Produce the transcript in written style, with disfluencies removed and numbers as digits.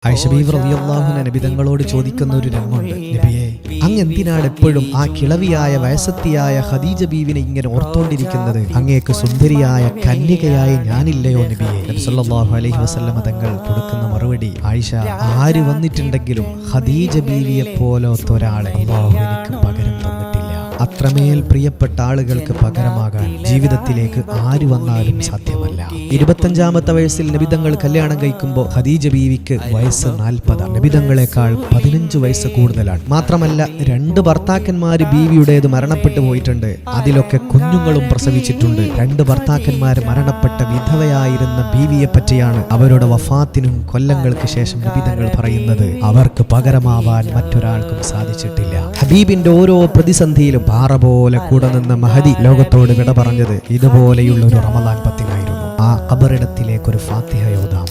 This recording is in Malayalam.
ആയിഷ ബീവി റളിയല്ലാഹു അൻഹ നബി തങ്ങളോട് ചോദിക്കുന്ന ഒരു രംഗമുണ്ട്. നബിയെ, അങ്ങ് എന്തിനാണ് എപ്പോഴും ആ കിളവിയായ വയസ്സത്തിയായ ഖദീജ ബീവിനെ ഇങ്ങനെ ഓർത്തോണ്ടിരിക്കുന്നത്? അങ്ങേക്ക് സുന്ദരിയായ കന്യകയായ ഞാനില്ലയോ നബിയെ? നബി സല്ലല്ലാഹു അലൈഹി വസല്ലം തങ്ങൾ കൊടുക്കുന്ന മറുപടി, ആയിഷ, ആര് വന്നിട്ടുണ്ടെങ്കിലും ഖദീജ ബീവിയെ പോലത്തെ ഒരാളെ അല്ലാഹു എനിക്ക് പകരം തന്നിട്ടില്ല. അത്രമേൽ പ്രിയപ്പെട്ട ആളുകൾക്ക് പകരമാകാൻ ജീവിതത്തിലേക്ക് ആര് വന്നാലും സാധ്യമല്ല. 25-ാമത്തെ വയസ്സിൽ നബിതങ്ങൾ കല്യാണം കഴിക്കുമ്പോൾ ഖദീജ ബീവിക്ക് വയസ്സ് 40. നബിതങ്ങളെക്കാൾ 15 വയസ്സ് കൂടുതലാണ്. മാത്രമല്ല 2 ഭർത്താക്കന്മാര് ബീവിയുടേത് മരണപ്പെട്ടു പോയിട്ടുണ്ട്. അതിലൊക്കെ കുഞ്ഞുങ്ങളും പ്രസവിച്ചിട്ടുണ്ട്. 2 ഭർത്താക്കന്മാര് മരണപ്പെട്ട വിധവയായിരുന്ന ബീവിയെ പറ്റിയാണ് അവരുടെ വഫാത്തിനും കൊല്ലങ്ങൾക്ക് ശേഷം നബിതങ്ങൾ പറയുന്നത്. അവർക്ക് പകരമാവാൻ മറ്റൊരാൾക്കും സാധിച്ചിട്ടില്ല. ഹബീബിന്റെ ഓരോ പ്രതിസന്ധിയിലും പാറ പോലെ കൂടെ നിന്ന മഹദി ലോകത്തോട് വിട പറഞ്ഞത് ഇതുപോലെയുള്ള ഒരു റമദാൻ 10 ആയിരുന്നു. ആ ഖബറിടത്തിലേക്കൊരു ഫാത്തിഹ ഓതാം.